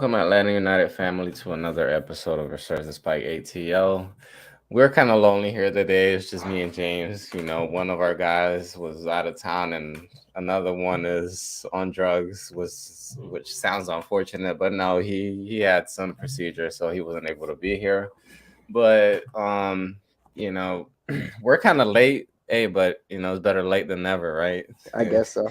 Welcome, Atlanta United family, to another episode of Resurge The Spike ATL. We're kind of lonely here today. It's just me and James. One of our guys was out of town, and another one is on drugs, which sounds unfortunate, but no, he had some procedure, so he wasn't able to be here. But you know, we're kind of late. Hey, but it's better late than never, right? I guess so.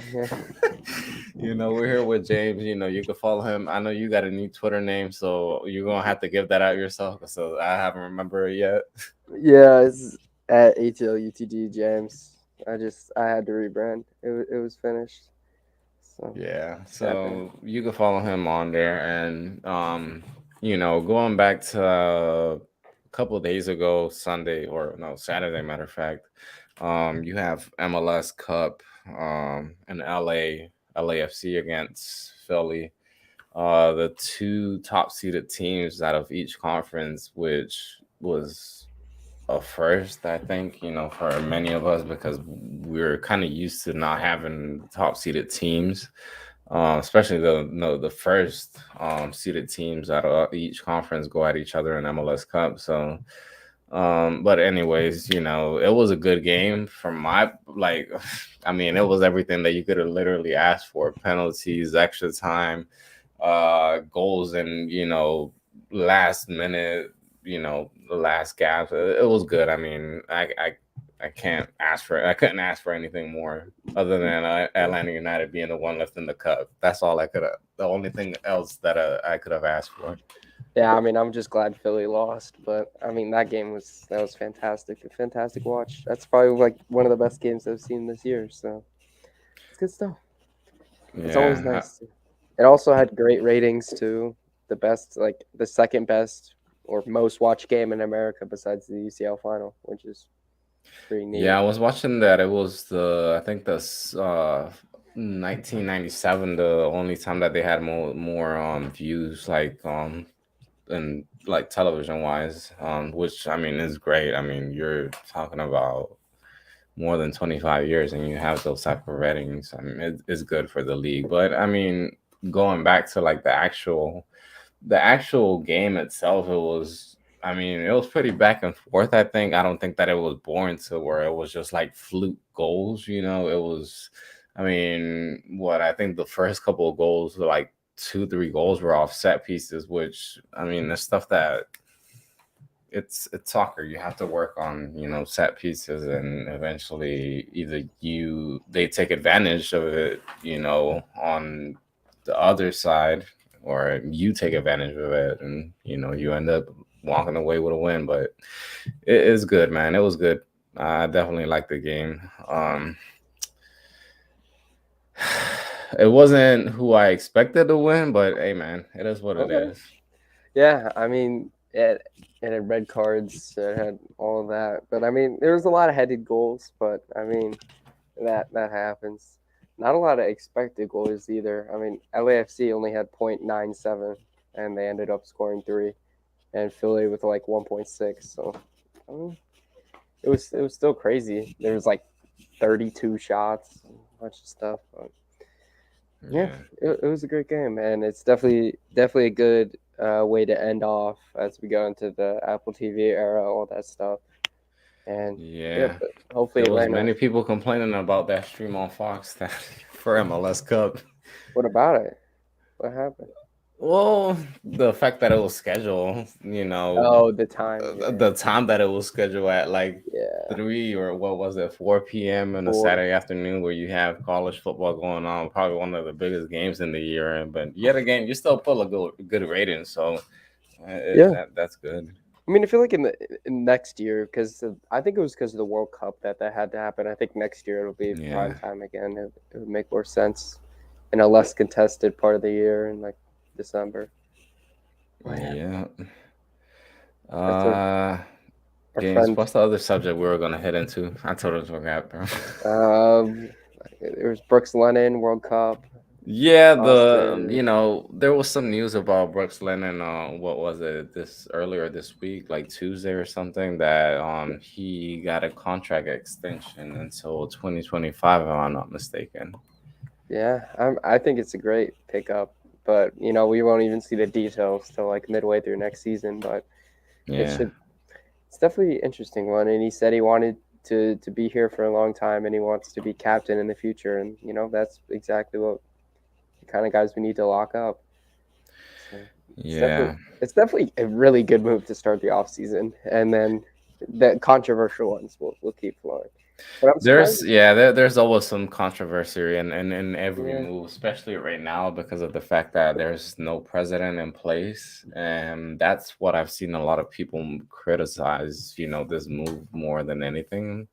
Yeah. We're here with James. You can follow him. I know you got a new Twitter name, so you're gonna have to give that out yourself. So I haven't remember it yet. Yeah, it's at ATL UTD James. I had to rebrand. It was finished. So Yeah, happened. so you can follow him on there, and going back to a couple of days ago, Sunday or no Saturday, matter of fact, you have MLS Cup, in LAFC against Philly. The two top seeded teams out of each conference, which was a first, I think, for many of us because we're kind of used to not having top seeded teams, especially the no the first seeded teams out of each conference go at each other in MLS Cup. So, but anyways, it was a good game from my like. I mean, it was everything that you could have literally asked for: penalties, extra time, goals, and last minute, the last gap. It was good. I mean, I can't ask for I couldn't ask for anything more other than Atlanta United being the one left in the cup. That's all I could have. The only thing else that I could have asked for. Yeah, I mean, I'm just glad Philly lost, but I mean that was fantastic. A fantastic watch. That's probably like one of the best games I've seen this year. So it's good stuff. It's always Yeah, nice. It also had great ratings too. The best, like the second best or most watched game in America besides the UCL final, which is pretty neat. yeah. I was watching that. It was I think 1997, the only time that they had more views, like and like television wise, which I mean is great. I mean, you're talking about more than 25 years and you have those type of ratings. I mean, it's good for the league. But I mean, going back to like the actual game itself, it was, I mean, it was pretty back and forth. I don't think that it was born to where it was just like fluke goals. It was, I mean, what I think the first couple of goals were like two, three goals were off set pieces, which I mean, the stuff that it's soccer. You have to work on set pieces, and eventually either they take advantage of it, on the other side, or you take advantage of it, and you end up walking away with a win. But it is good, man. It was good. I definitely liked the game. It wasn't who I expected to win, but hey, man, it is what it Okay. is. Yeah, I mean, it had red cards, it had all of that, but I mean, there was a lot of headed goals, but I mean, that happens. Not a lot of expected goals either. I mean, LAFC only had .97, and they ended up scoring three, and Philly with like 1.6. So, I mean, it was still crazy. There was like 32 shots, a bunch of stuff. But yeah, Yeah. it was a great game, and it's definitely a good way to end off as we go into the Apple TV era, all that stuff. And yeah, Yeah. but hopefully There was Atlanta. many people complaining about that stream on Fox that for MLS Cup. What about it? What happened? Well, the fact that it was scheduled, Oh, the time. Yeah, the time that it was scheduled at, like yeah. 3 or what was it, 4 p.m. on a Four. Saturday afternoon, where you have college football going on, probably one of the biggest games in the year. But yet again, you still pull a good rating, so Yeah. that's good. I mean, I feel like in next year, because I think it was because of the World Cup that had to happen. I think next year it'll be prime Yeah, time again. It would make more sense in a less contested part of the year in like December. Oh yeah, yeah. that's Uh, our James, friend. what's the other subject we were gonna hit into? I totally forgot, bro. Um, there was Brooks Lennon World Cup, Yeah, Austin. there was some news about Brooks Lennon. What was it, this earlier this week, like Tuesday or something, that he got a contract extension until 2025, if I'm not mistaken. Yeah, I think it's a great pickup. but we won't even see the details till like midway through next season. But it Yeah. should. It's definitely an interesting one, and he said he wanted to be here for a long time, and he wants to be captain in the future, and that's exactly what the kind of guys we need to lock up. So it's definitely Yeah. it's definitely a really good move to start the off season, and then the controversial ones will keep flowing. But I'm surprised. There's always some controversy in every Yeah, move, especially right now because of the fact that there's no president in place, and that's what I've seen a lot of people criticize. This move more than anything.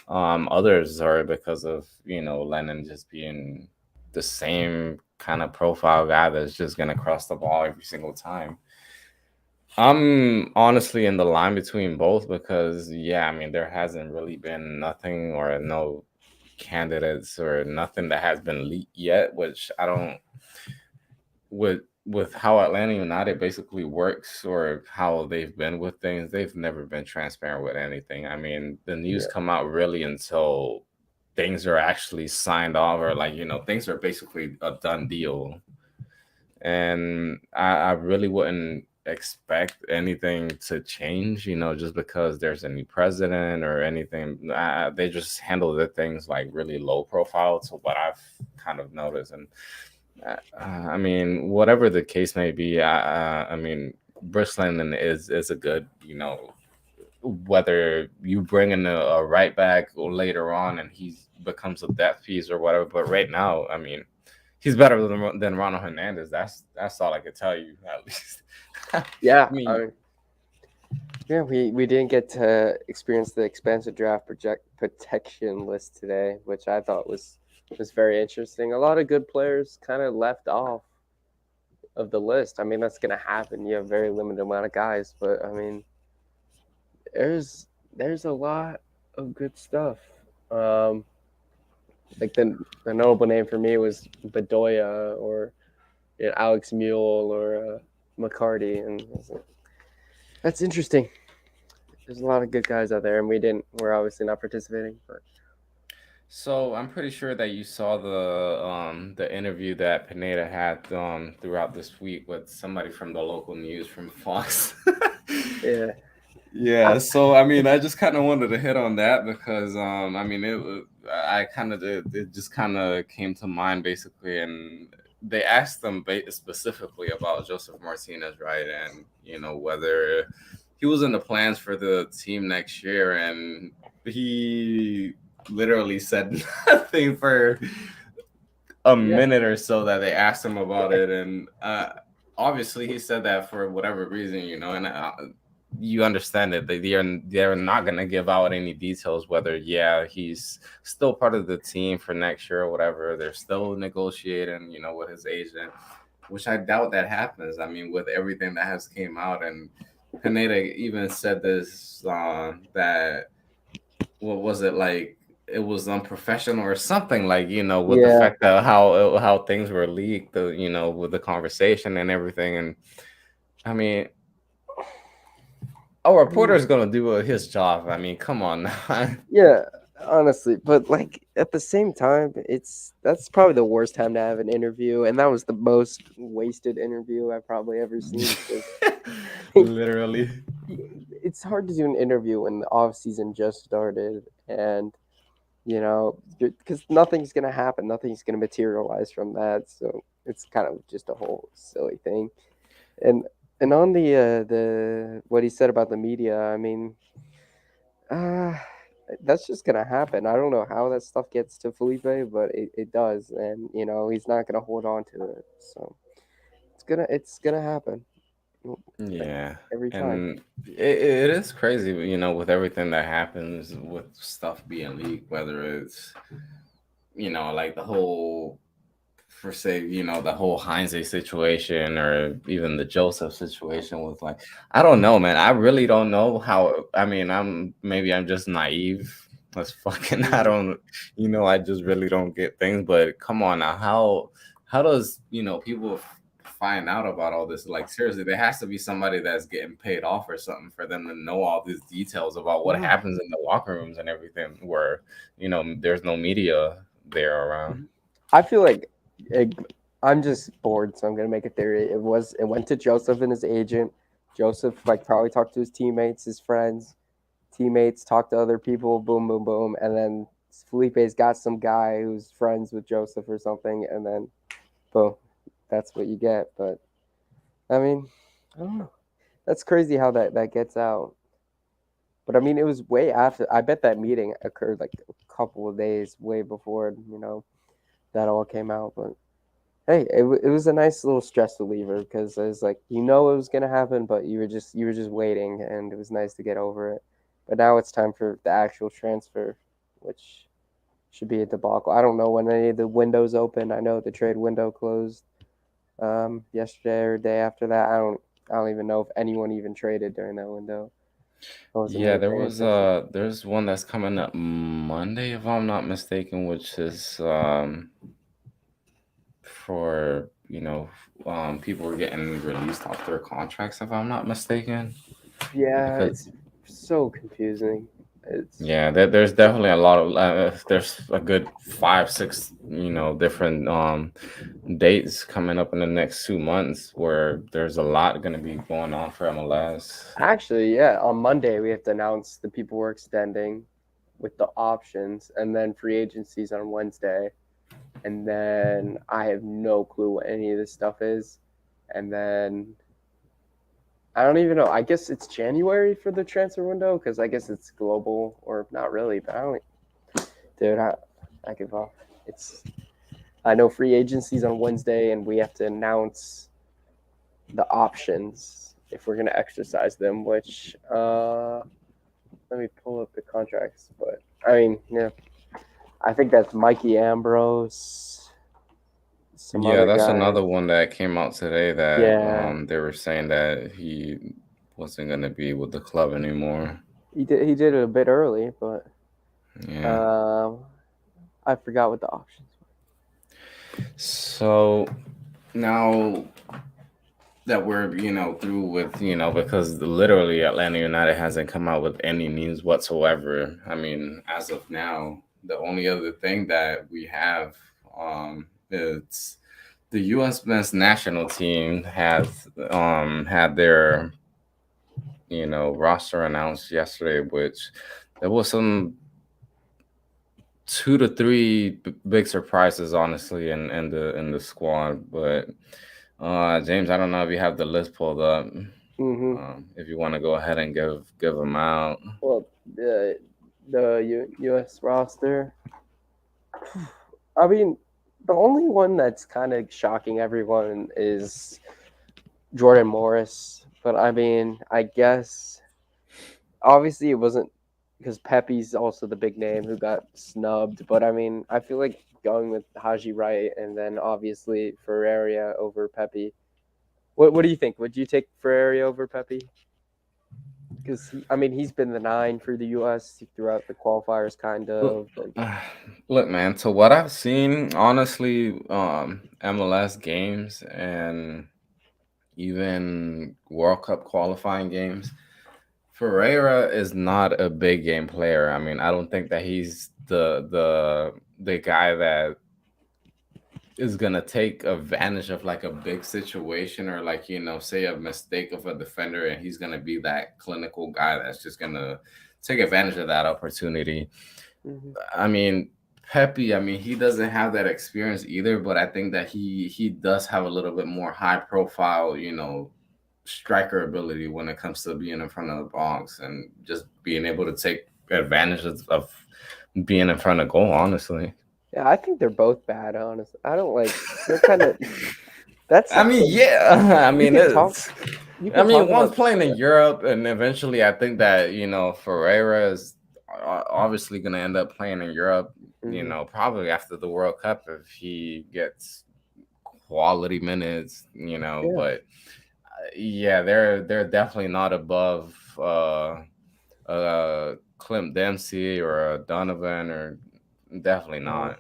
Others are because of Lennon just being the same kind of profile guy that's just gonna cross the ball every single time. I'm honestly in the line between both because, yeah, I mean, there hasn't really been nothing or no candidates or nothing that has been leaked yet, which I don't with how Atlanta United basically works or how they've been with things, they've never been transparent with anything. I mean, the news yeah, come out really until things are actually signed off or like, things are basically a done deal, and I really wouldn't expect anything to change, just because there's a new president or anything. They just handle the things like really low profile to what I've kind of noticed. And I mean, whatever the case may be, I mean, Bruce Lennon is a good, whether you bring in a right back or later on and he becomes a depth piece or whatever. But right now, I mean, he's better than Ronald Hernandez. That's all I can tell you, at least. I yeah. mean, Yeah, we didn't get to experience the expansive draft project protection list today, which I thought was very interesting. A lot of good players kind of left off of the list. I mean, that's gonna happen. You have a very limited amount of guys, but I mean, there's a lot of good stuff. Um, like the notable name for me was Bedoya or Alex Mule or McCarty, and that's interesting. There's a lot of good guys out there, and we're obviously not participating, but so I'm pretty sure that you saw the interview that Pineda had throughout this week with somebody from the local news from Fox. yeah, Yeah, so I mean, I just kind of wanted to hit on that because I mean, I kind of it just kind of came to mind basically, and they asked them specifically about Joseph Martinez, right? And whether he was in the plans for the team next year, and he literally said nothing for a yeah, minute or so that they asked him about it, and obviously he said that for whatever reason, and you understand that they're not gonna give out any details whether he's still part of the team for next year or whatever. They're still negotiating, with his agent, which I doubt that happens. I mean, with everything that has came out, and Pineda even said this that what was it like? It was unprofessional or something like with the yeah, fact that how things were leaked, with the conversation and everything. And I mean, a I mean, reporter is gonna do his job. I mean, come on now. yeah. Honestly, but like at the same time, that's probably the worst time to have an interview, and that was the most wasted interview I've probably ever seen. Because Literally. it's hard to do an interview when the off season just started, and because nothing's gonna happen, nothing's gonna materialize from that. So it's kind of just a whole silly thing. And on the what he said about the media, I mean, uh, that's just gonna happen. I don't know how that stuff gets to Felipe, but it does, and he's not gonna hold on to it. So it's gonna happen, like Yeah, every time. and it is crazy, with everything that happens with stuff being leaked, whether it's like the whole for say, the whole Heinze situation or even the Joseph situation was like, I don't know, man. I really don't know how. I mean, I'm just naive. That's fucking. I Mhm. don't, I just really don't get things. But come on now, how does people find out about all this? Like seriously, there has to be somebody that's getting paid off or something for them to know all these details about what Yeah. happens in the locker rooms and everything, where there's no media there around. I feel like I'm just bored, so I'm gonna make a theory. It went to Joseph and his agent. Joseph like probably talked to his teammates, his friends. Teammates talked to other people. Boom, boom, boom, and then Felipe's got some guy who's friends with Joseph or something, and then boom, that's what you get. But I mean, I don't know. That's crazy how that gets out. But I mean, it was way after. I bet that meeting occurred like a couple of days way before that all came out. But hey, it was a nice little stress reliever because it was like it was gonna happen, but you were just waiting, and it was nice to get over it. But now it's time for the actual transfer, which should be a debacle. I don't know when any of the windows open. I know the trade window closed yesterday or day after that. I don't even know if anyone even traded during that window. I wasn't Yeah, really there paying was attention. there's one that's coming up Monday, if I'm not mistaken, which is for people were getting released off their contracts, if I'm not mistaken. Yeah, Because it's so confusing. It's yeah, there's definitely a lot of there's a good 5 6 different dates coming up in the next 2 months where there's a lot going to be going on for MLS. actually, yeah, on Monday we have to announce the people we're extending with the options, and then free agencies on Wednesday. And then I have no clue what any of this stuff is. And then I don't even know. I guess it's January for the transfer window because I guess it's global or not really. But I don't, dude. I give up. It's I know free agencies on Wednesday, and we have to announce the options if we're gonna exercise them. Which let me pull up the contracts. But I mean, yeah, I think that's Mikey Ambrose, some Yeah, other that's guys. another one that came out today that Yeah, they were saying that he wasn't going to be with the club anymore. he did it a bit early, but Yeah. um, I forgot what the options So now that we're through with because literally Atlanta United hasn't come out with any news whatsoever. I mean, as of now, the only other thing that we have is the U.S. men's national team has had their roster announced yesterday, which there was some 2 to 3 big surprises, honestly, in the squad. But James, I don't know if you have the list pulled up. were. If you want to go ahead and give them out. Well, the U.S. roster. I mean, the only one that's kind of shocking everyone is Jordan Morris. But I mean, I guess obviously it wasn't because Pepe's also the big name who got snubbed. But I mean, I feel like going with Haji Wright and then obviously Ferreira over Pepe. What do you think? Would you take Ferreira over Pepe? Because I mean, he's been the nine for the U.S. throughout the qualifiers, kind Look, of. And look, man. To what I've seen, honestly, MLS games and even World Cup qualifying games, Ferreira is not a big game player. I mean, I don't think that he's the guy that is gonna take advantage of like a big situation or like say a mistake of a defender, and he's gonna be that clinical guy that's just gonna take advantage of that opportunity. mm-hmm. I mean, Pepe, I mean, he doesn't have that experience either, but I think that he does have a little bit more high profile, striker ability when it comes to being in front of the box and just being able to take advantage of being in front of goal, honestly. Yeah, I think they're both bad. Honestly, I don't like. They're kind of. That's I the mean, thing. yeah. I You mean, can talk. it's. You I can mean, talk one's about. playing in Europe, and eventually, I think that Ferreira is obviously going to end up playing in Europe. Mm-hmm. Probably after the World Cup if he gets quality minutes. Yeah. But yeah, they're definitely not above Clint Dempsey or Donovan, or definitely Uh, not.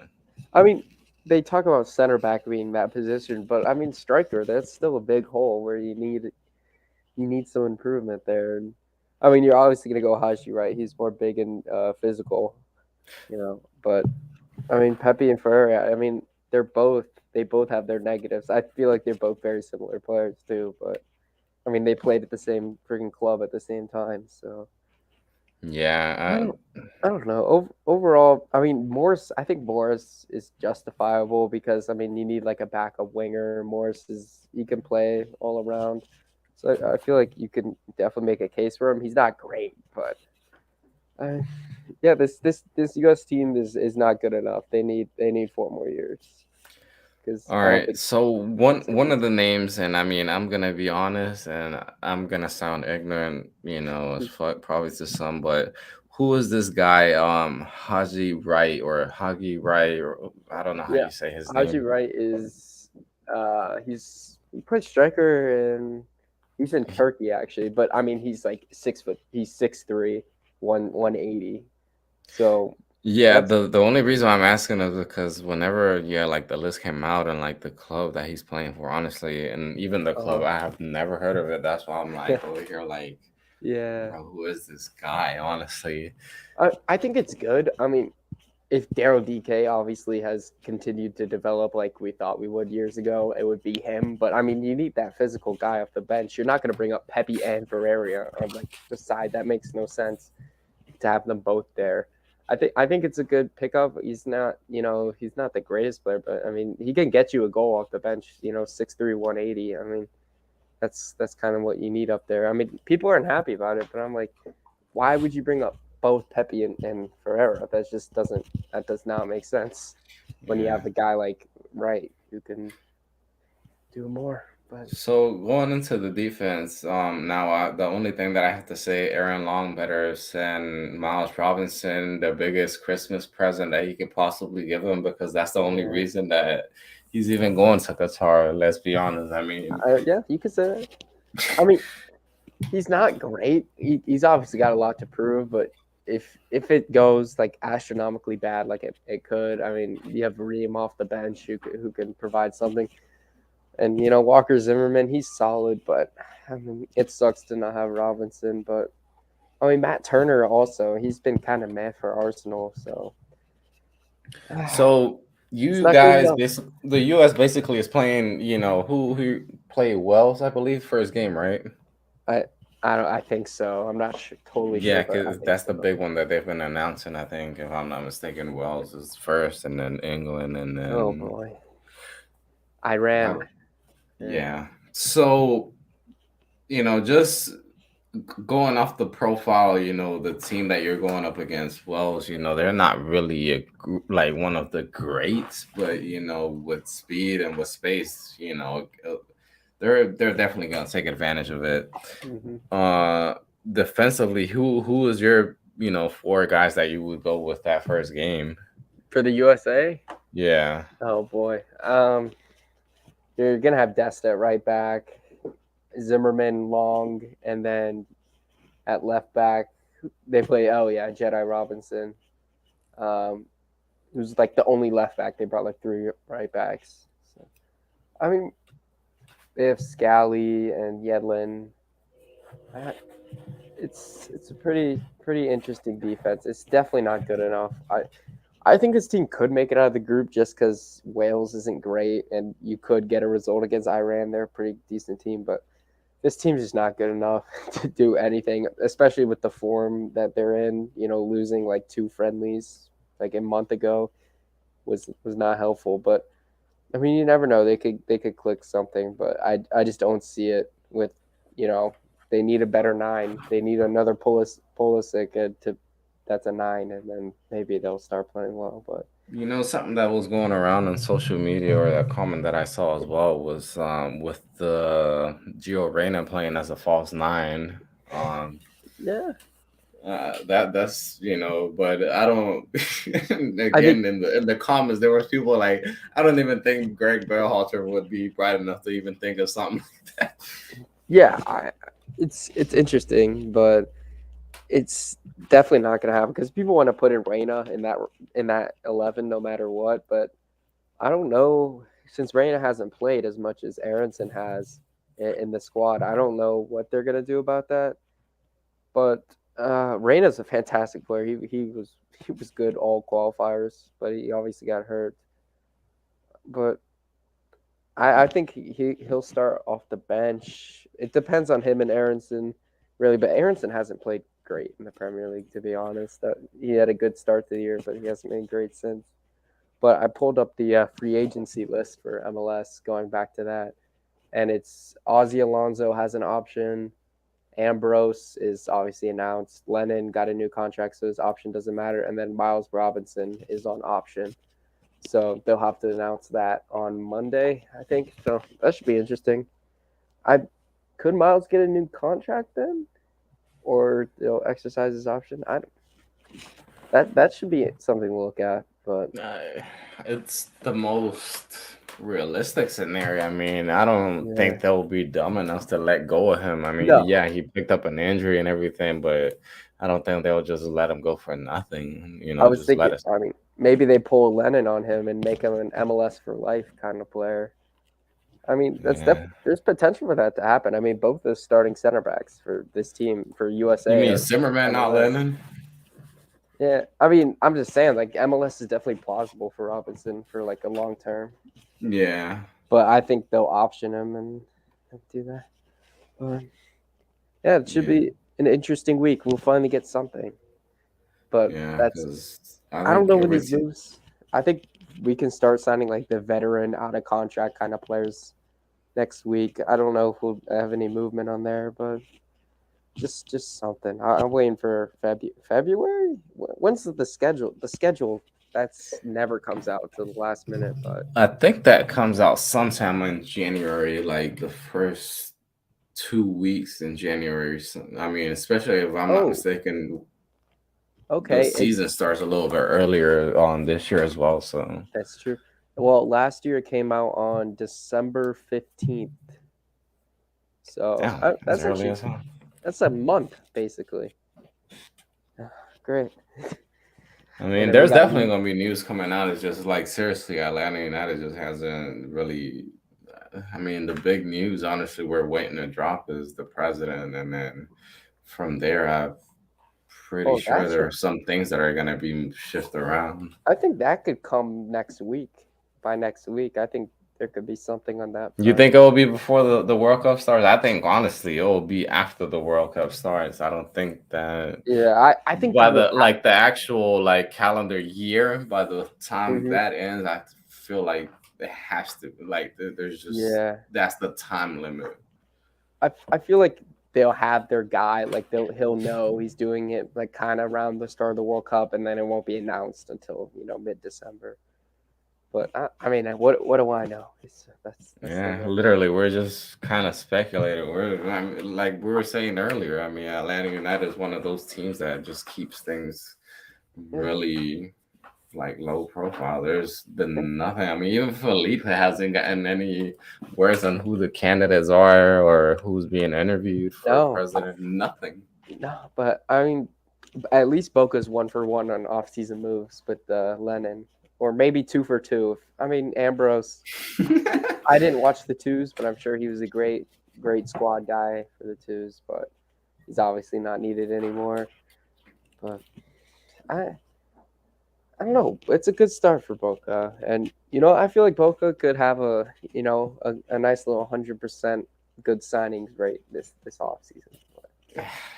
I mean, they talk about center back being that position, but I mean striker. That's still a big hole where you need some improvement there. And I mean, you're obviously gonna go Haji, right? He's more big and physical, But I mean, Pepe and Ferreira. I mean, they're both they both have their negatives. I feel like they're both very similar players too, but I mean, they played at the same freaking club at the same time, so I Yeah. don't, I don't know. Overall, I mean, Morris. I think Morris is justifiable because I mean, you need like a backup winger. Morris is he can play all around, so I feel like you can definitely make a case for him. He's not great, but uh, yeah, this U.S. team is not good enough. They need 4 more years because All I don't right. think So that's one of the names, and I mean, I'm gonna be honest, and I'm gonna sound ignorant, as fuck probably to some, but who is this guy? Haji Wright or Hagi Wright, or I don't know how Yeah, you say his Haji name. Wright is he plays striker and he's in He- Turkey actually, but I mean he's like 6 foot, he's 6'3", 180. So Yeah, that's the only reason I'm asking is because whenever like the list came out and like the club that he's playing for, honestly, and even the club, uh I have never heard of it. That's why I'm like over here like, yeah. bro, who is this guy? Honestly. I think it's good. I mean, if Daryl DK obviously has continued to develop like we thought we would years ago, it would be him. But I mean, you need that physical guy off the bench. You're not going to bring up Pepe and Ferreira on like the side. That makes no sense to have them both there. I think it's a good pickup. He's not the greatest player, but I mean he can get you a goal off the bench. 6'3", 180. I mean that's kind of what you need up there. I mean people aren't happy about it, but I'm like, why would you bring up both Pepe and Ferreira? That does not make sense when you Yeah. have a guy like Wright who can do more. But So going into the defense, now the only thing that I have to say, Aaron Long better send Miles Robinson the biggest Christmas present that he could possibly give him because that's the only yeah, reason that he's even going to Qatar. Let's be honest. I mean, yeah, you could say that. I mean, he's not great. He's obviously got a lot to prove, but if it goes like astronomically bad, like it could, I mean, you have Reem off the bench who can provide something, and Walker Zimmerman, he's solid, but I mean, it sucks to not have Robinson. But I mean, Matt Turner also, he's been kind of meh for Arsenal, so so it's you not good guys, enough. the U.S. basically is playing. Who played Wales, I believe, first game, right? I I don't. I think so. I'm not totally Yeah, sure, but I because think that's the so. big one that they've been announcing. I think, if I'm not mistaken, Wales is first, and then England, and Oh then boy, I, Iran. Yeah. yeah. So just going off the profile, the team that you're going up against, Wales, they're not really like one of the greats, but with speed and with space, they're definitely gonna take advantage of it. hmm Uh, Defensively, who is your four guys that you would go with that first game? For the USA. Yeah. Oh boy. You're gonna have Desta at right back, Zimmerman long, and then at left back they play. Oh yeah, Jedi Robinson. Um, who's like the only left back. They brought like 3 right backs. So I mean, they have Scally and Yedlin. Uh, it's a pretty interesting defense. It's definitely not good enough. I think this team could make it out of the group just because Wales isn't great, and you could get a result against Iran. They're a pretty decent team, but this team's just not good enough to do anything, especially with the form that they're in. Losing like 2 friendlies like a month ago was not helpful. But I mean, you never know. They could click something, but I just don't see it with you know they need a better nine. They need another Pulisic to that's a nine, and then maybe they'll start playing well. But Something that was going around on social media, or a comment that I saw as well, was with the Gio Reyna playing as a false nine. Um, yeah, that's but I don't. I think Again, in the comments, there was people like, I don't even think Greg Berhalter would be bright enough to even think of something like that. yeah, it's interesting, but it's definitely not going to happen because people want to put in Reyna in that 11 no matter what. But I don't know, since Reyna hasn't played as much as Aronson has in the squad. I don't know what they're going to do about that. But Reyna's a fantastic player. He was good all qualifiers, but he obviously got hurt. But I think he'll start off the bench. It depends on him and Aronson, really. But Aronson hasn't played great in the Premier League, to be honest. He had a good start to the year, but he hasn't been great since. But I pulled up the free agency list for MLS, going back to that, and it's Ozzy Alonso has an option. Ambrose is obviously announced. Lennon got a new contract, so his option doesn't matter. And then Miles Robinson is on option. So they'll have to announce that on Monday, I think. So that should be interesting. I could Miles get a new contract then, or they'll exercise his option. I that should be something to look at. But Uh, it's the most realistic scenario. I mean, I don't yeah, think they'll be dumb enough to let go of him. I mean, no, yeah, he picked up an injury and everything, but I don't think they'll just let him go for nothing. I was Just let thinking. us. I mean, maybe they pull Lennon on him and make him an MLS for life kind of player. I mean, Yeah. there's potential for that to happen. I mean, both the starting center backs for this team for You USA mean are Zimmerman, not MLS. Lennon? Yeah, I mean, I'm just saying, like MLS is definitely plausible for Robinson for like a long term, Yeah. but I think they'll option him and do that. But yeah, it should Yeah. be an interesting week. We'll finally get something, but Yeah. that's Because I I don't think know with every these moves. I think we can start signing like the veteran out of contract kind of players next week. I don't know if we'll have any movement on there, but just something. I'm waiting for February. When's the schedule? The schedule that's never comes out till the last minute. But I think that comes out sometime in January, like the first 2 weeks in January. I mean, especially if I'm not oh, mistaken, the okay, season starts a little bit earlier on this year as well. So, that's true. Well, last year it came out on December 15th, so damn, as that's early actually as hell. that's a month basically. Great. I And mean, then we there's got definitely gonna be news coming out. It's just like seriously, Atlanta United just hasn't really. I mean, the big news, honestly, we're waiting to drop is the president, and then from there, I'm pretty oh sure that there should are some things that are gonna be shifted around. I think that could come next week. By next week, I think there could be something on that You front. think it will be before the World Cup starts? I think honestly, it will be after the World Cup starts. I don't think that Yeah, I think by what the like the actual like calendar year, by the time hmm that ends, I feel like it has to like there's just yeah, that's the time limit. I feel like they'll have their guy, like he'll know he's doing it like kind of around the start of the World Cup, and then it won't be announced until mid-December. But I mean, what do I know? That's the Yeah, thing. literally, we're just kind of speculating. I mean, like we were saying earlier. I mean, Atlanta United is one of those teams that just keeps things Yeah, really like low profile. There's yeah. been nothing. I mean, even Felipe hasn't gotten any words on who the candidates are or who's being interviewed for No, president. Nothing. no, but I mean, at least Boca's 1 for 1 on off-season moves with Lennon, or maybe 2 for 2. I mean, Ambrose. I didn't watch the twos, but I'm sure he was a great squad guy for the twos. But he's obviously not needed anymore. But I I don't know. It's a good start for Boca, and I feel like Boca could have a nice little 100% good signings rate this off season.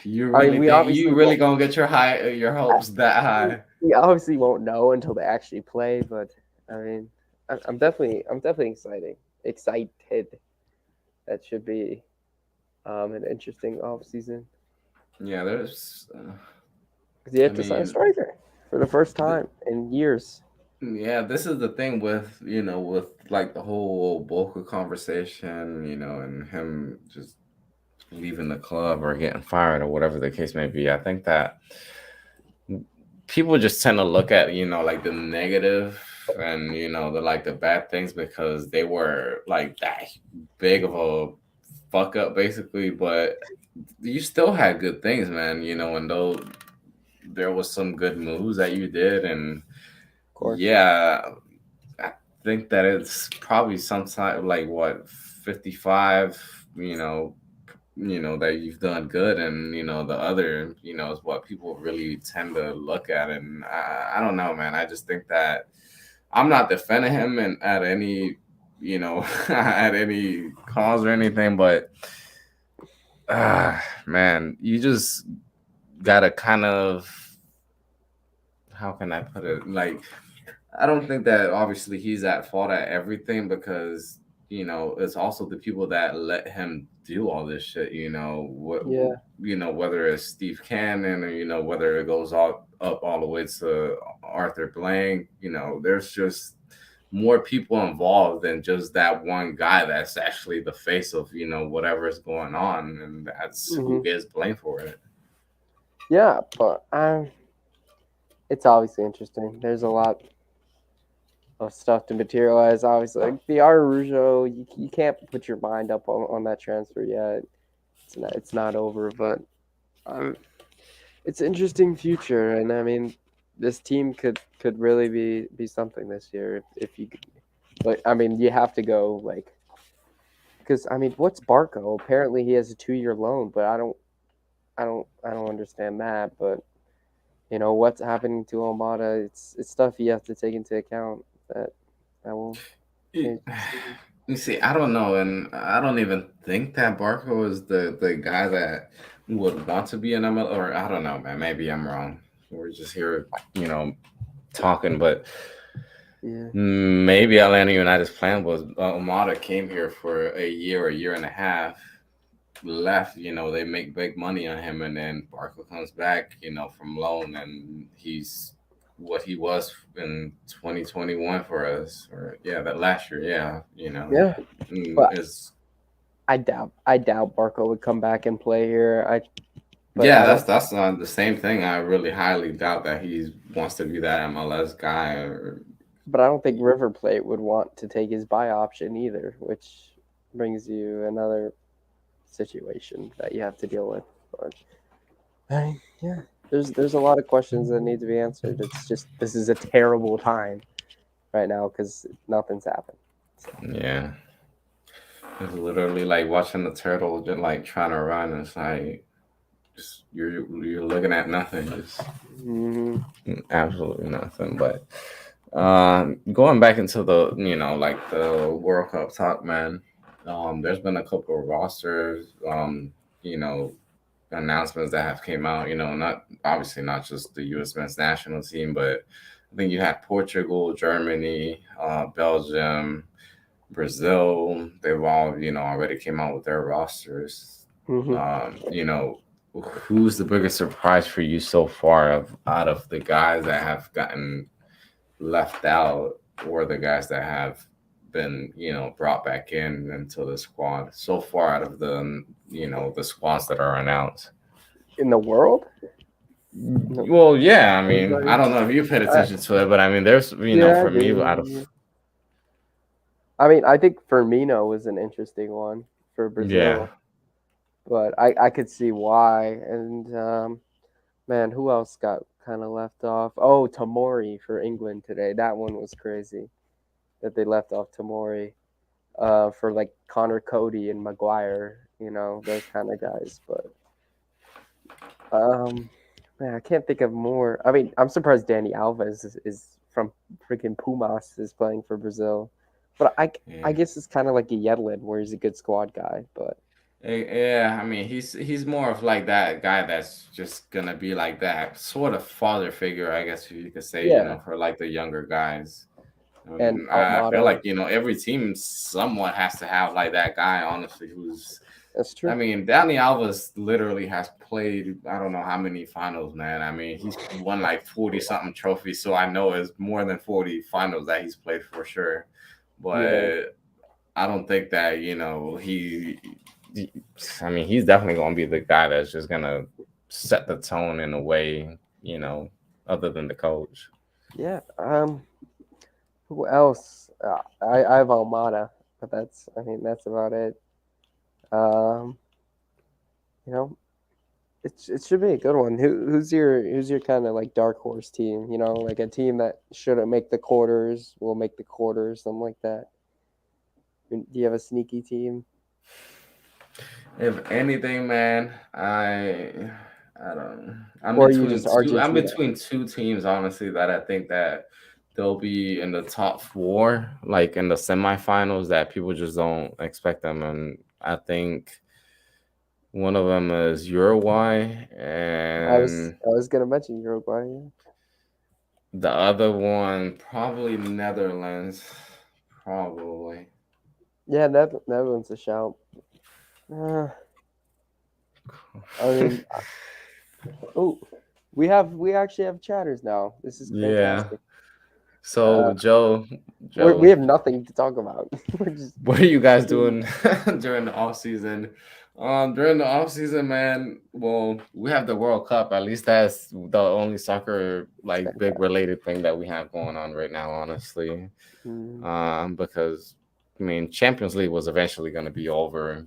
You I mean, really think you really gonna get your hopes that high? we obviously won't know until they actually play, but I mean, I'm definitely excited. That should be an interesting off season Yeah, there's. because you I have to sign a mean, striker for the first th- time in years. yeah, this is the thing with with like the whole Boca conversation, and him just leaving the club or getting fired or whatever the case may be. I think that people just tend to look at like the negative and the like the bad things because they were like that big of a fuck up basically, but you still had good things, man. And though there was some good moves that you did, and Of course, yeah, I think that it's probably sometime like what 55, that you've done good, and the other is what people really tend to look at. And I don't know, man. I just think that I'm not defending him and at any at any cause or anything, but man, you just gotta kind of, how can I put it? Like, I don't think that obviously he's at fault at everything, because it's also the people that let him do all this shit. Yeah. Whether it's Steve Cannon, or whether it goes all up all the way to Arthur Blank. There's just more people involved than just that one guy that's actually the face of whatever is going on, and that's who Hmm. gets blamed for it. Yeah, but it's obviously interesting. There's a lot of stuff to materialize. Obviously, like the Araujo, you can't put your mind up on that transfer yet. It's not over, but um, it's an interesting future, and I mean, this team could really be something this year if you could. Like, I mean, you have to go like because I mean, what's Barco? Apparently, he has a 2-year loan, but I don't understand that. But what's happening to Almada? It's stuff you have to take into account that that will You change the decision. you see, I don't know, and I don't even think that Barco is the guy that would want to be an ML, or I don't know, man. Maybe I'm wrong. We're just here, talking, but Yeah. maybe Atlanta United's plan was, Amada came here for a year and a half, left. They make big money on him, and then Barco comes back, from loan, and he's what he was in 2021 for us, or yeah, that last year, yeah, Yeah, but is I doubt Barco would come back and play here. But yeah, I that's don't. that's the same thing. I really highly doubt that he wants to be that MLS guy. Or But I don't think River Plate would want to take his buy option either, which brings you another situation that you have to deal with. But yeah, there's a lot of questions that need to be answered. It's just this is a terrible time right now because nothing's happened. So yeah, it's literally like watching the turtle just like trying to run. It's like, just you're looking at nothing, just hmm absolutely nothing. But going back into the like the World Cup talk, man. There's been a couple of rosters, you know, announcements that have came out. Not obviously not just the U.S. men's national team, but I think you had Portugal, Germany, Belgium, Brazil. They've all already came out with their rosters. hmm Um, you know, who's the biggest surprise for you so far, of out of the guys that have gotten left out, or the guys that have been brought back in into the squad so far, out of the squads that are announced? in the world, no, Well, yeah, I mean, I anybody. don't know if you paid I, attention to it, but I mean, there's yeah, I for me, out of, do. I mean, I think Firmino was an interesting one for yeah, Brazil, but I could see why. And man, who else got kind of left off? Oh, Tamori for England today. That one was crazy that they left off Tamori for like Connor Cody and Maguire, those kind of guys. But um, man, I can't think of more. I mean, I'm surprised Danny Alves is from freaking Pumas is playing for Brazil. But I yeah. guess it's kind of like a Yedlin where he's a good squad guy. But Yeah, I mean, he's more of like that guy that's just gonna be like that sort of father figure, I guess, if you could say, yeah, for like the younger guys. and I feel Almada, like every team somewhat has to have like that guy, honestly, who's. that's I true. mean, Danny Alves literally has played, I don't know how many finals, man. I mean, he's won like 40 something trophies, so I know it's more than 40 finals that he's played for sure. Yeah, But I don't think that he. I mean, he's definitely gonna be the guy that's just gonna set the tone in a way, other than the coach. yeah. Who else? I have Almada, but I mean that's about it. Um, you know, it should be a good one. Who's your kind of like dark horse team? Like a team that shouldn't make the quarters will make the quarters, something like that. Do you have a sneaky team, If anything, man, I don't. I'm or are you between just two. I'm Argentina? between two teams, honestly, that I think that they'll be in the top four, like in the semifinals, that people just don't expect them. And I think one of them is Uruguay, and I was gonna mention Uruguay. Yeah, the other one probably Netherlands, probably. yeah, Netherlands a shout. Uh, I mean, oh, we actually have chatters now. This is Yeah. fantastic. Uh, So Joe, we Joe, have nothing to talk about. We're just what are you guys chilling. doing during the off season? During the off season, man. Well, we have the World Cup. At least that's the only soccer It's like big fantastic. related thing that we have going on right now, honestly. Mm, Because I mean, Champions League was eventually going to be over.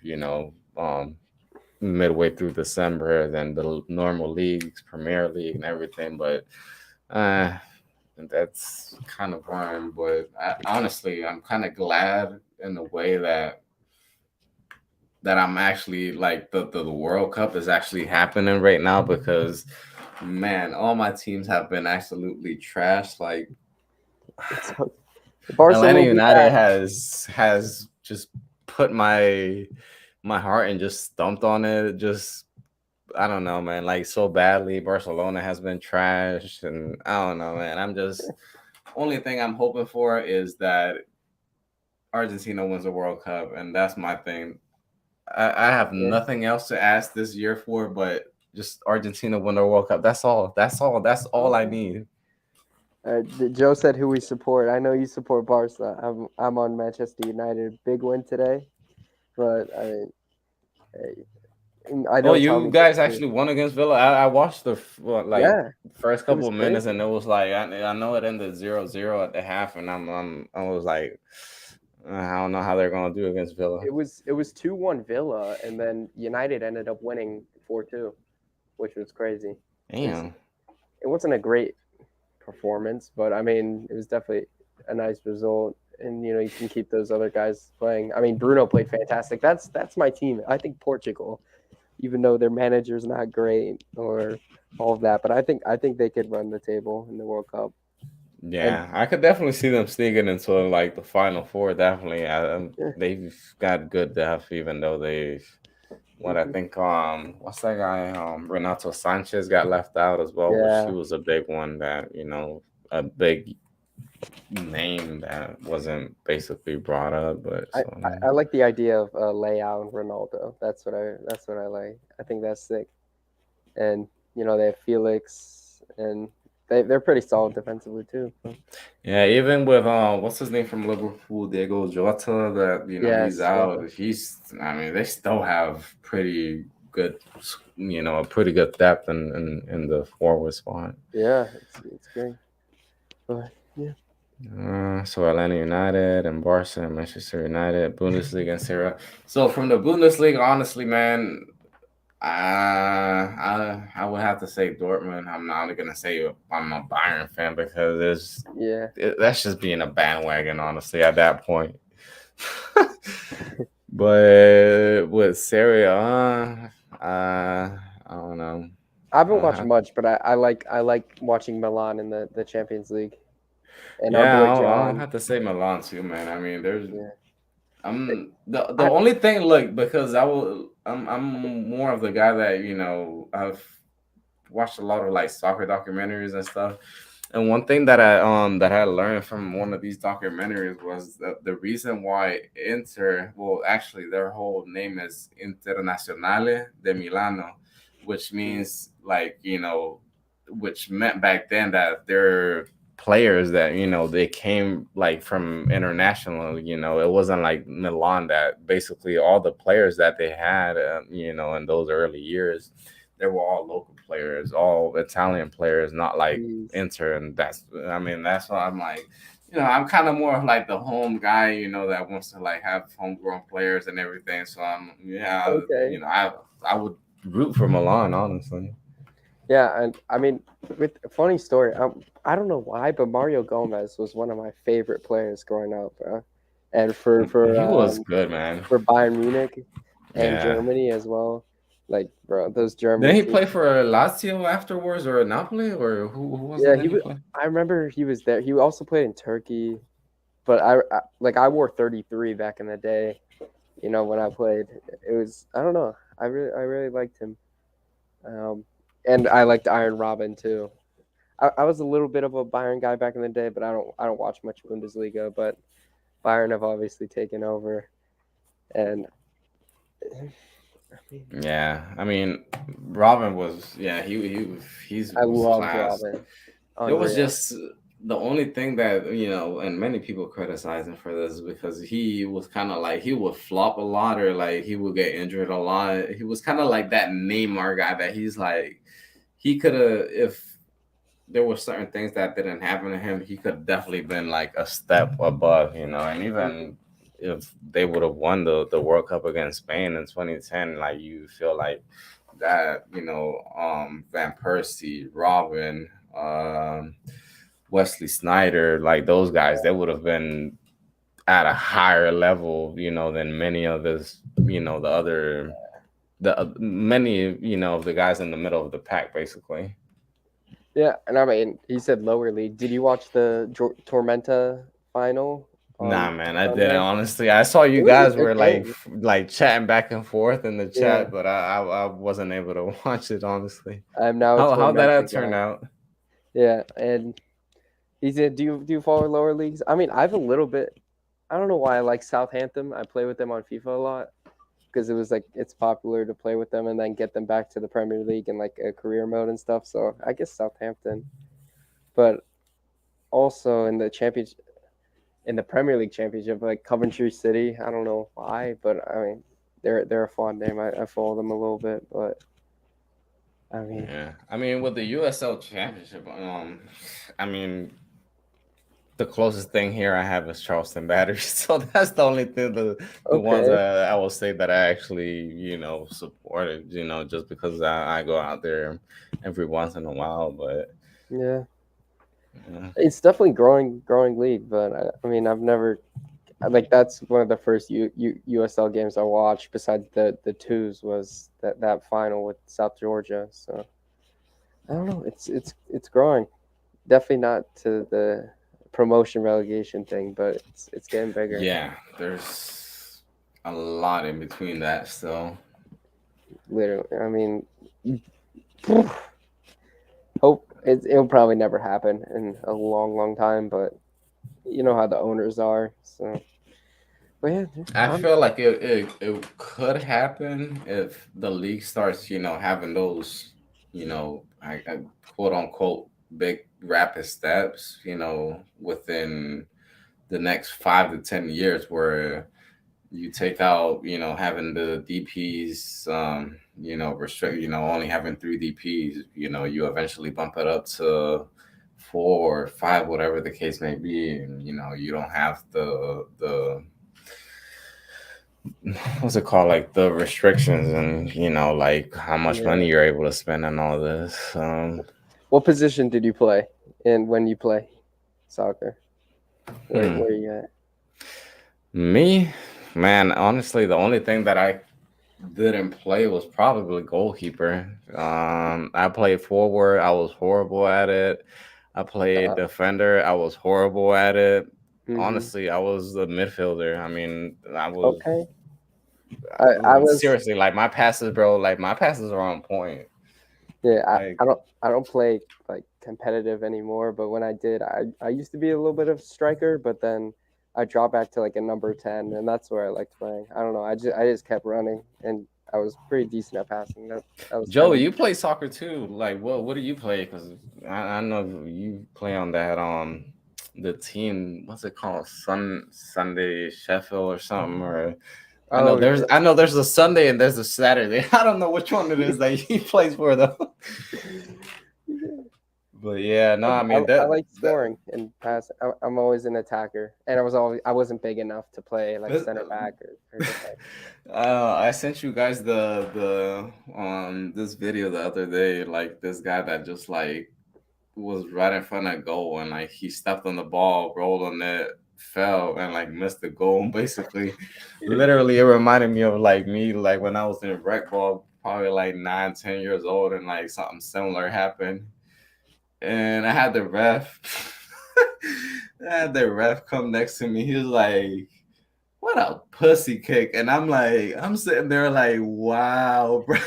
Midway through December, than the normal leagues, Premier League, and everything. But uh, that's kind of boring. But honestly, I'm kind of glad in a way that I'm actually like the World Cup is actually happening right now because man, all my teams have been absolutely trashed. Like it's Barca Atlanta will be United back. has just put my heart and just stumped on it. Just I don't know, man. Like so badly. Barcelona has been trashed, and I don't know, man. I'm just only thing I'm hoping for is that Argentina wins the World Cup, and that's my thing. I have Yeah. nothing else to ask this year for, but just Argentina win the World Cup. That's all. That's all. That's all I Okay. need. Joe said who we support. I know you support Barca. I'm on Manchester United. Big win today, but hey, I Oh, know you Tommy did guys too. actually won against Villa. I watched the like Yeah, first it couple was of minutes, crazy. and it was like I know it ended 0-0 at the half, and I was like, I don't know how they're gonna do against Villa. It was 2-1 Villa, and then United ended up winning 4-2, which was crazy. It was Damn. it wasn't a great performance, but I mean it was definitely a nice result. And you can keep those other guys playing. I mean Bruno played fantastic. That's my team. I think Portugal, even though their manager's not great or all of that, but I think they could run the table in the World Cup. And Yeah, I could definitely see them sneaking into like the final four. Definitely, yeah, they've got good depth, even though they've what I mhm. think what's that guy Renato Sanchez got left out as well, which he Yeah, was a big one that a big name that wasn't basically brought up, but I, so I, I like the idea of Leao and Ronaldo. That's what I like. I think that's sick. And they have Felix, and they're pretty solid defensively too. So, yeah, even with what's his name from Liverpool, Diego Jota, that he's yes, out. Jota. I mean, they still have good, a pretty good depth in the forward spot. Yeah, it's great. But yeah, So Atlanta United and Barca and Manchester United, Bundesliga and Serie A. So from the Bundesliga, honestly, man, I would have to say Dortmund. I'm not gonna say I'm a Bayern fan because yeah. that's just being a bandwagon, honestly, at that point. But with Serie A, I don't know. I haven't I'll watched have, much, but I like watching Milan in the Champions League, and our yeah, boy I'll John. have to say Milan too, man. I mean, Yeah, the I only thing. Look, because I'm more of the guy that I've watched a lot of like soccer documentaries and stuff. And one thing that I learned from one of these documentaries was that the reason why Inter, well, actually their whole name is Internazionale de Milano, which mm, means like which meant back then that they're players that they came like from international. It wasn't like Milan, that basically all the players that they had in those early years, they were all local players, all Italian players, not like geez. Inter. And that's why I'm like, I'm kind of more of like the home guy, that wants to like have homegrown players and everything. So Okay. I would root for Milan, honestly. Yeah, and I mean, with a funny story, I don't know why, but Mario Gomez was one of my favorite players growing up, and for for He was um, good, man. for Bayern Munich and Yeah. Germany as well. Like, bro, those German Didn't he teams. play for Lazio afterwards or Napoli or who was it Yeah, that he played? I remember he was there. He also played in Turkey, but I wore 33 back in the day. When I played, it was I don't know. I really liked him. Um, and I liked Iron Robin too. I was a little bit of a Bayern guy back in the day, but I don't watch much Bundesliga. But Bayern have obviously taken over, and I mean, Yeah, I mean, Robin was yeah he I was loved class. Robin. It was Unreal. just the only thing that and many people criticize him for this because he was kind of like he would flop a lot or like he would get injured a lot. He was kind of like that Neymar guy that he's like he could have if there were certain things that didn't happen to him, he could definitely been like a step above, and Mhm. even if they would have won the World Cup against Spain in 2010, like you feel like that, Van Persie, Robin, Wesley Snyder, like those guys, they would have been at a higher level, than many of this, the other, many, of the guys in the middle of the pack, basically. Yeah, and I mean, he said lower league. Did you watch the Tormenta final Nah, on man, I didn't Sunday? honestly. I saw It you was a guys good were like game. like chatting back and forth in the Yeah, chat, but I wasn't able to watch it honestly. I'm now a How Tormenta that turn guy. out? Yeah, and he said, "Do you follow lower leagues?" I mean, I've a little bit. I don't know why I like Southampton. I play with them on FIFA a lot because it was like it's popular to play with them and then get them back to the Premier League in like a career mode and stuff. So I guess Southampton, but also in the Premier League championship, like Coventry City. I don't know why, but I mean, they're a fun name. I follow them a little bit, but I mean, Yeah, I mean with the USL Championship, I mean the closest thing here I have is Charleston Battery, so that's the only thing the ones okay, that I will say that I actually supported, just because I go out there every once in a while, but. yeah, Yeah. it's definitely growing league. But I mean, I've never like that's one of the first USL games I watched. Besides the twos was that final with South Georgia. So I don't know. It's growing. Definitely not to the promotion relegation thing, but it's getting bigger. Yeah, there's a lot in between that still. Literally, I mean, hope it'll probably never happen in a long time, but you know how the owners are. So, but yeah, I feel like it could happen if the league starts, having those, I quote unquote big rapid steps, within the next 5 to 10 years, where you take out, having the DPs, restrict, only having 3 DPs, you eventually bump it up to 4 or 5, whatever the case may be, and you don't have the what's it called, like the restrictions and like how much yeah. money you're able to spend and all this. What position did you play in when you play soccer? Hmm. Where you at? Me, man, honestly, the only thing that I didn't play was probably goalkeeper. I played forward. I was horrible at it. I played Uh, defender. I was horrible at it. mm-hmm. Honestly, I was a midfielder. I mean, Okay. I was seriously, like my passes, bro. Like my passes are on point. yeah. Like I don't play like competitive anymore, but when I did, I used to be a little bit of striker, but then I dropped back to like a number 10, and that's where I liked playing. I don't know. I just kept running, and I was pretty decent at passing. That was kind Joey, of you play soccer too. Like, what do you play? Because I know you play on that the team. What's it called? Sunday Sheffield or something. Or oh I know there's a Sunday and there's a Saturday. I don't know which one it is that he plays for though. yeah. But yeah, no, I mean I like scoring and pass. I'm always an attacker, and I wasn't big enough to play like that center back or defense. I sent you guys the this video the other day. Like this guy that just like was right in front of goal and like he stepped on the ball, rolled on it, fell and like missed the goal. Basically, literally, it reminded me of like me like when I was in rec ball probably like 9, 10 years old, and like something similar happened. And I had the ref. I had the ref come next to me. He was like, "What a pussy kick!" And I'm sitting there like, "Wow, bro."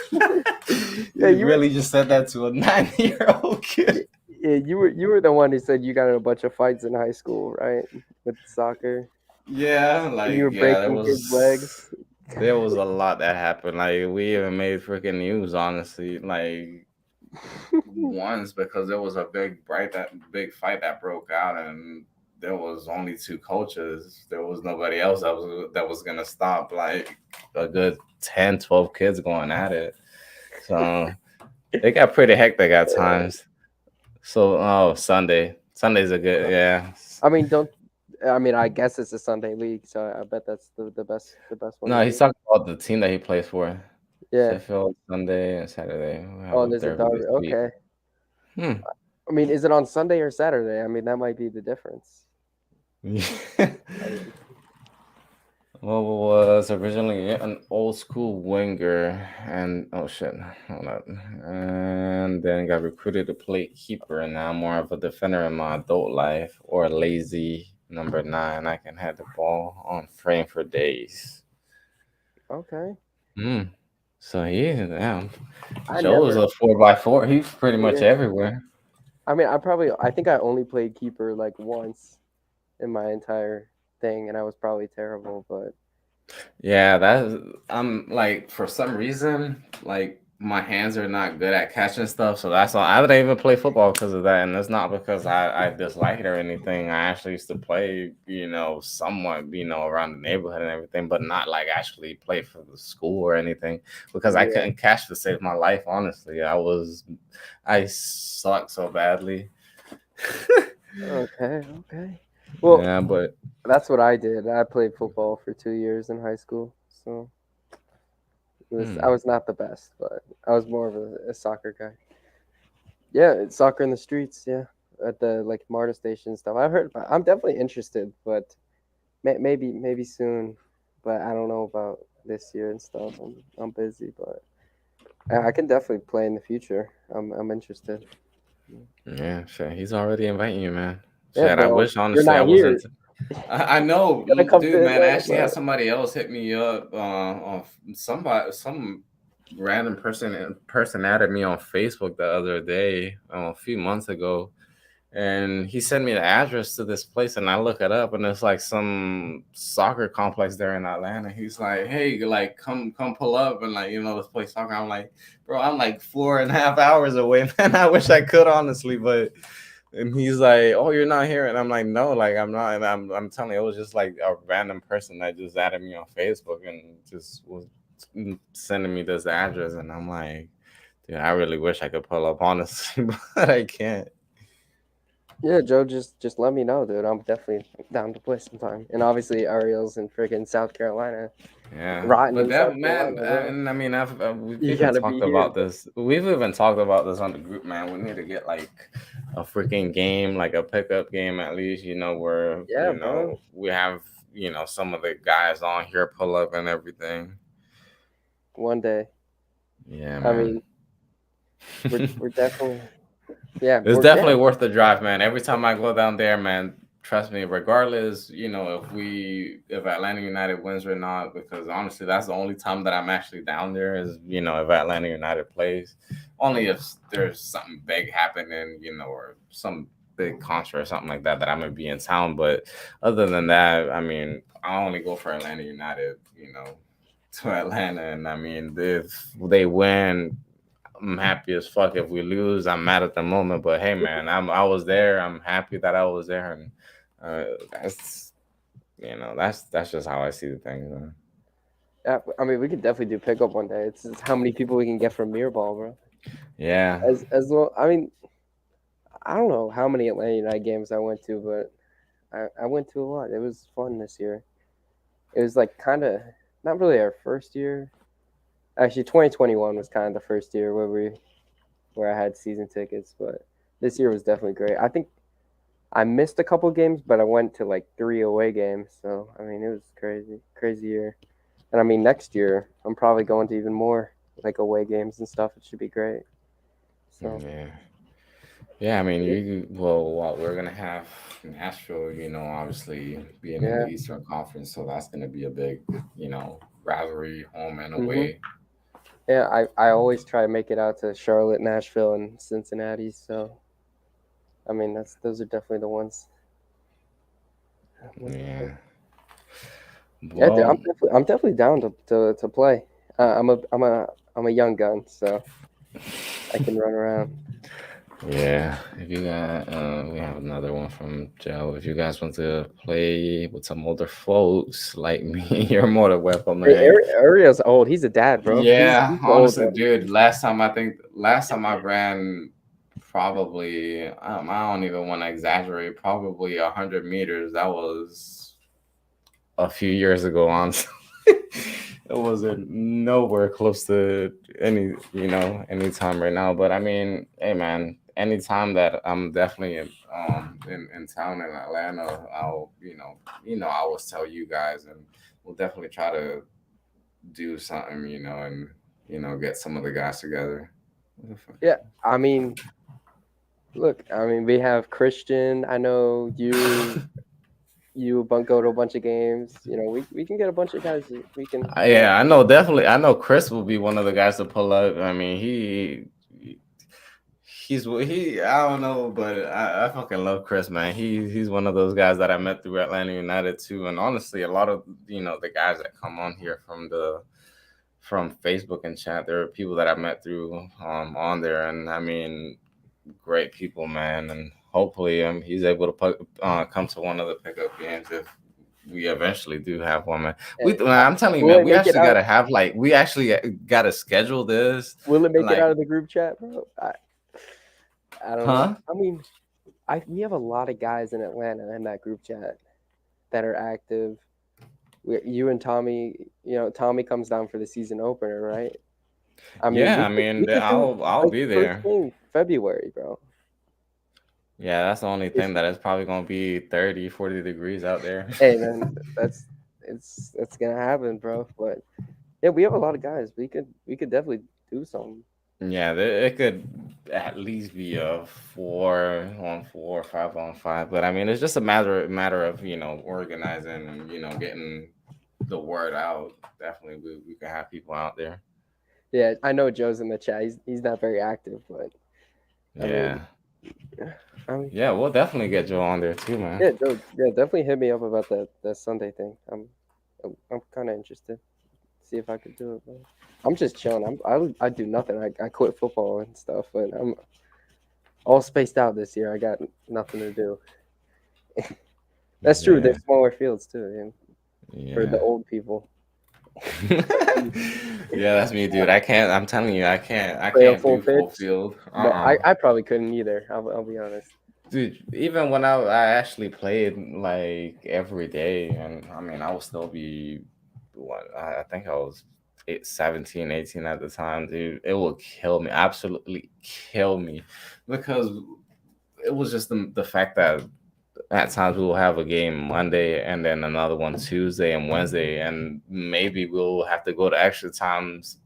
Yeah, You really just said that to a 9-year-old kid. yeah, you were the one who said you got in a bunch of fights in high school, right? With soccer, Yeah, and you like were yeah, breaking kids' legs. there was a lot that happened. Like we even made freaking news, honestly. Like once because there was a big fight that broke out, and there was only two coaches. There was nobody else that was gonna stop like a good 10, 12 kids going at it. So they got pretty hectic at times. So Sunday's a good, yeah. I mean, don't. I mean, I guess it's a Sunday league, so I bet that's the best one to No, he's do. talking about the team that he plays for. Yeah. Sheffield Sunday and Saturday. We have Oh, a and there's a derby derby. this week. Okay. Hmm. I mean, is it on Sunday or Saturday? I mean, that might be the difference. I mean, Well, was originally an old school winger, and oh shit, hold up, and then got recruited to play keeper, and now I'm more of a defender in my adult life, or a lazy number 9. I can have the ball on frame for days. okay. Hmm. So yeah, I Joe's never. a 4x4. He's pretty much Yeah. everywhere. I mean, I think I only played keeper like once in my entire thing, and I was probably terrible. But Yeah, I'm like for some reason like my hands are not good at catching stuff, so that's why I didn't even play football because of that. And it's not because I dislike it or anything. I actually used to play, somewhat, around the neighborhood and everything, but not like actually play for the school or anything because I yeah. couldn't catch to save my life. Honestly, I suck so badly. Okay. Okay. Well, Yeah, but that's what I did. I played football for 2 years in high school, so I hmm. was not the best, but I was more of a soccer guy. Yeah, it's soccer in the streets. Yeah, at the like MARTA station and stuff. I'm definitely interested, but maybe soon. But I don't know about this year and stuff. I'm busy, but I can definitely play in the future. I'm interested. Yeah, shit, he's already inviting you, man. Yeah, Shit, I bro. wish You're honestly I not here. wasn't. I know, Gonna come dude, to man. I Atlanta, actually bro. had somebody else hit me up some random person added me on Facebook the other day, a few months ago, and he sent me the address to this place, and I look it up, and it's like some soccer complex there in Atlanta. He's like, "Hey, like, come pull up, and like, let's play soccer." I'm like, "Bro, I'm like 4.5 hours away, man. I wish I could honestly, but." And he's like, "Oh, you're not here," and I'm like, "No, like I'm not." And I'm telling you, it was just like a random person that just added me on Facebook and just was sending me this address, and I'm like, "Dude, I really wish I could pull up, honestly, but I can't." Yeah, Joe, just let me know, dude. I'm definitely down to play sometime. And obviously, Ariel's in freaking South Carolina, Yeah, rotting but in South that man, Carolina, bro. and I mean, we've You even gotta talked be here, about bro. this. We've even talked about this on the group, man. We need to get like a freaking game, like a pickup game at least. Where Yeah, bro. we have some of the guys on here pull up and everything. One day. Yeah, I man. mean, we're definitely yeah, It's yeah. definitely worth the drive, man. Every time I go down there, man, trust me, regardless, if Atlanta United wins or not, because honestly, that's the only time that I'm actually down there is, if Atlanta United plays. Only if there's something big happening, or some big concert or something like that I'm gonna be in town. But other than that, I mean, I only go for Atlanta United, to Atlanta. And I mean, if they win, I'm happy as fuck. If we lose, I'm mad at the moment. But hey, man, I was there. I'm happy that I was there, and that's that's just how I see the thing. Yeah, I mean, we could definitely do pickup one day. It's how many people we can get from Mirrorball, bro. Yeah, As well, I mean, I don't know how many Atlanta United games I went to, but I went to a lot. It was fun this year. It was like kind of not really our first year. Actually, 2021 was kind of the first year where I had season tickets, but this year was definitely great. I think I missed a couple games, but I went to like 3 away games. So I mean, it was crazy, crazy year. And I mean, next year I'm probably going to even more. like away games and stuff. It should be great. So Yeah. Yeah, I mean, what we're gonna have Nashville, obviously being in the yeah. Eastern Conference, so that's gonna be a big, rivalry, home and hmm away. Yeah, I always try to make it out to Charlotte, Nashville, and Cincinnati. So I mean, those are definitely the ones. Yeah. Yeah, dude, Well, I'm definitely down to play. I'm a young gun, so I can run around. yeah. If you got, we have another one from Joe. If you guys want to play with some older folks like me, you're more than welcome, man. Ariel's old. He's a dad, bro. Yeah, He's the old honestly, one. dude. Last time I ran, probably I don't even want to exaggerate. Probably 100 meters. That was a few years ago. On, it wasn't nowhere close to any time right now. But I mean, hey, man. Anytime that I'm definitely in town in Atlanta, I'll I always tell you guys, and we'll definitely try to do something, and get some of the guys together. What the fuck Yeah, I mean, look, I mean, we have Christian. I know go to a bunch of games. You know, we can get a bunch of guys. We can. Yeah, I know definitely. I know Chris will be one of the guys to pull up. I mean, he. I don't know, but I fucking love Chris, man. He's one of those guys that I met through Atlanta United too, and honestly, a lot of the guys that come on here from Facebook and chat, there are people that I met through on there, and I mean, great people, man, and hopefully he's able to come to one of the pickup games if we eventually do have one, man. Hey, I'm telling you, will man, it make it out? we actually gotta schedule this, Will it and make it like, out of the group chat, bro? I don't know. huh? I mean, I we have a lot of guys in Atlanta in that group chat that are active. You and Tommy, Tommy comes down for the season opener, right? I mean, Yeah, I mean, we could do I'll like be first there. game February, bro. Yeah, that's the only If thing that is probably gonna be 30, 40 degrees out there. Hey, then that's gonna happen, bro. But yeah, we have a lot of guys. We could definitely do something. Yeah, it could at least be a 4-on-4, 5-on-5. But I mean, it's just a matter of organizing and getting the word out. Definitely, we can have people out there. Yeah, I know Joe's in the chat. He's not very active, but I mean, Yeah, I mean, yeah, we'll definitely get Joe on there too, man. yeah, Joe, yeah, definitely hit me up about that Sunday thing. I'm kind of interested. See if I could do it. But I'm just chilling. I do nothing. I quit football and stuff, but I'm all spaced out this year. I got nothing to do. That's true. Yeah, There's smaller fields too, for the yeah. old people. Yeah, that's me, dude. I can't. I'm telling you, I can't. I Play a can't full do full pitch. field. No, I probably couldn't either. I'll be honest. Dude, even when I actually played like every day, and I mean, I would still be what I think I was 17, 18 at the time, dude. It would kill me, absolutely kill me, because it was just the fact that at times we will have a game Monday and then another one Tuesday and Wednesday, and maybe we'll have to go to extra times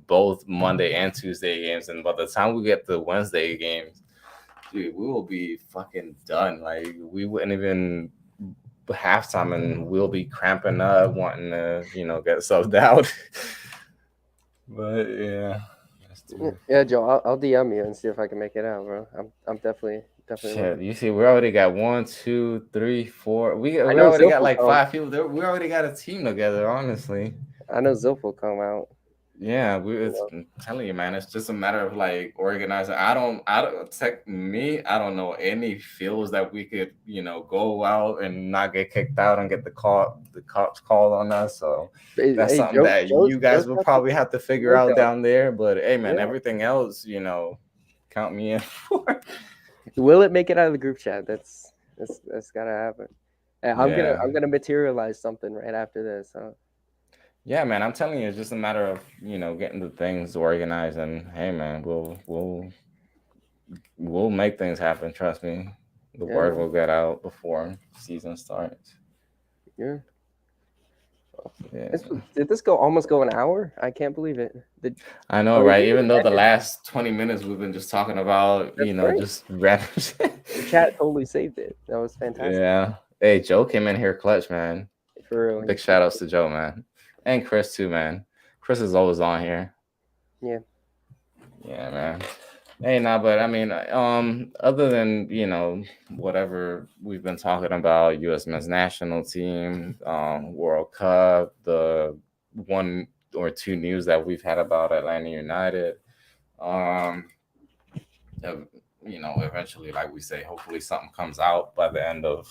both Monday and Tuesday games, and by the time we get the Wednesday games, dude, we will be fucking done. Like we wouldn't even halftime, and we'll be cramping up, wanting to, get subbed out. But yeah, that's too. Yeah, Joe, I'll DM you and see if I can make it out, bro. I'm definitely Shit, looking. you see, we already got one, two, three, four. I We know already Zilph got will like come. five people there. We already got a team together, honestly. I know Zilph will come out. Yeah, You it's know. I'm telling you, man. It's just a matter of like organizing. I don't tech me. I don't know any fields that we could, go out and not get kicked out and get the cops called on us. So that's Hey, something that you guys Joe's will got the probably have to figure out workout. down there. But hey, man, Yeah. everything else, count me in for. Will it make it out of the group chat? That's gotta happen. Hey, Yeah, I'm gonna materialize something right after this. Huh? yeah, man. I'm telling you, it's just a matter of getting the things organized, and hey, man, we'll make things happen. Trust me. The Yeah, word man. will get out before season starts. Yeah. Yeah. Did this go almost go an hour? I can't believe it. I know, Oh, we right? didn't Even even though end the it. last 20 minutes we've been just talking about, That's great. just random shit. The chat totally saved it. That was fantastic. Yeah. Hey, Joe came in here clutch, man. For real. Big shout outs to Joe, man. And Chris too, man. Chris is always on here. Yeah. Yeah, man. Hey, nah, but I mean, other than whatever we've been talking about, U.S. men's national team, World Cup, the one or two news that we've had about Atlanta United, um, ev- eventually, like we say, hopefully something comes out by the end of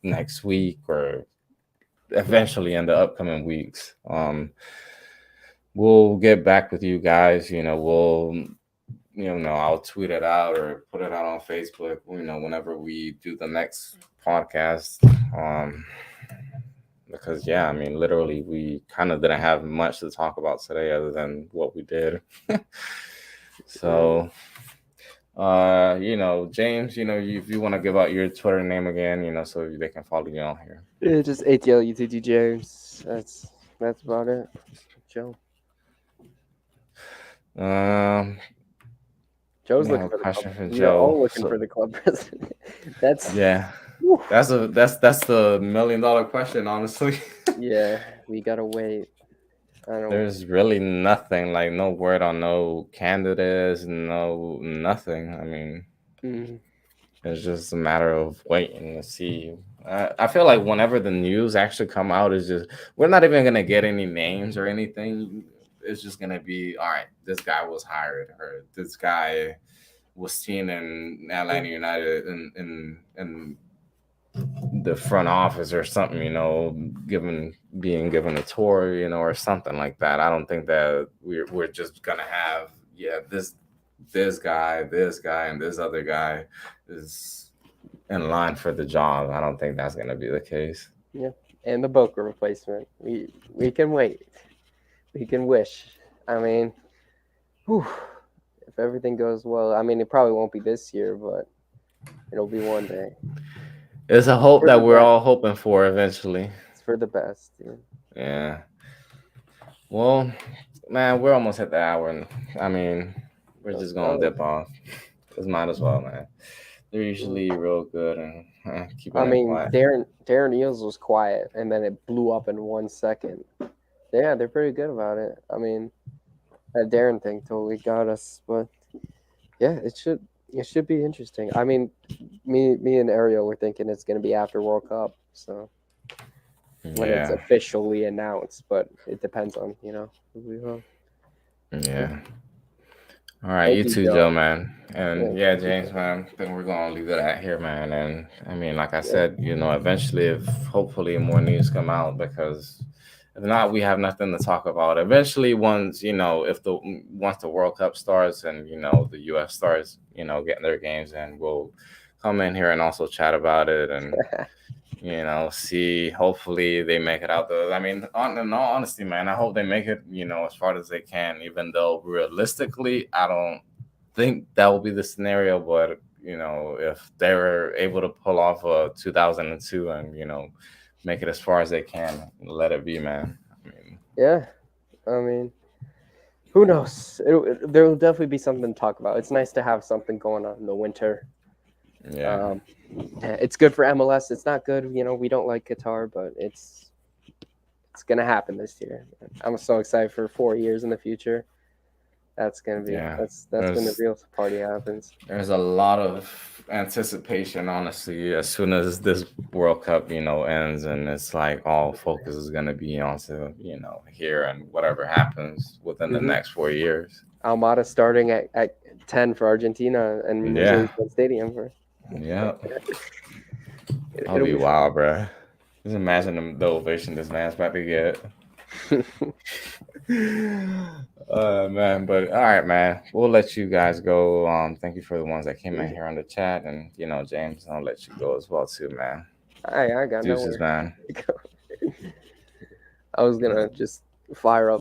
next week or eventually in the upcoming weeks. We'll get back with you guys. I'll tweet it out or put it out on Facebook, whenever we do the next podcast. Um, because yeah, I mean, literally, we kind of didn't have much to talk about today other than what we did. So, James, if you want to give out your Twitter name again, so they can follow you on here. Yeah, just ATL UTG James. That's about it. Joe. Um, Joe's we have looking a for the club. question for We are Joe. all looking So for the club president. That's yeah, whew. that's the $1 million question, honestly. Yeah. We gotta wait. I don't. There's really nothing, like no word on no candidates, no nothing. I mean, Mm, it's just a matter of waiting to see. I feel like whenever the news actually come out, is just we're not even gonna get any names or anything. It's just gonna be all right. This guy was hired, or this guy was seen in Atlanta United in the front office or something, being given a tour, or something like that. I don't think that we're just gonna have this guy and this other guy is in line for the job. I don't think that's gonna be the case. yeah. And the Boca replacement. We can wait. We can wish. I mean, whew, if everything goes well, I mean, it probably won't be this year, but it'll be one day. It's a hope For the that we're best. all hoping for eventually. It's for the best. Yeah. Yeah. Well, man, we're almost at the hour, and I mean, we're Let's just gonna go. dip off. Cause might as well, man. They're usually real good and I keeping it mean, quiet. Darren Eels was quiet, and then it blew up in 1 second. Yeah, they're pretty good about it. I mean, that Darren thing totally got us, but yeah, it should be interesting. I mean, me and Ariel were thinking it's gonna be after World Cup, so when it's Yeah, officially announced, but it depends on who we will. Yeah. yeah. All right, Thank you you, too, Joe. Joe, man. Yeah, And yeah, thank you, James, Joe. man. I think we're gonna leave it at here, man. And I mean, like I Yeah. said, eventually, if hopefully more news come out, because if not, we have nothing to talk about. Eventually, if once the World Cup starts and the U.S. starts, getting their games in, we'll come in here and also chat about it and see. Hopefully, they make it out. I mean, in all honesty, man, I hope they make it. As far as they can. Even though realistically, I don't think that will be the scenario. But if they were able to pull off a 2002 and make it as far as they can, let it be, man. I mean, Yeah. I mean, who knows? There will definitely be something to talk about. It's nice to have something going on in the winter. yeah, Um, yeah, it's good for MLS. It's not good, we don't like Qatar, but it's gonna happen this year. I'm so excited for 4 years in the future. That's gonna be yeah. that's when the real party happens. There's a lot of anticipation, honestly, as soon as this World Cup, ends, and it's like all focus is gonna be onto, here and whatever happens within the Hmm. next 4 years. Almada starting at 10 for Argentina and Yeah, Mercedes-Benz Stadium for yeah. That'll it'll be be fun. wild, bro. Just imagine the ovation this man's about to get. Man, but all right, man. We'll let you guys go. Thank you for the ones that came in here on the chat, and James, I'll let you go as well too, man. I got Deuces, nowhere. man. I was gonna just fire up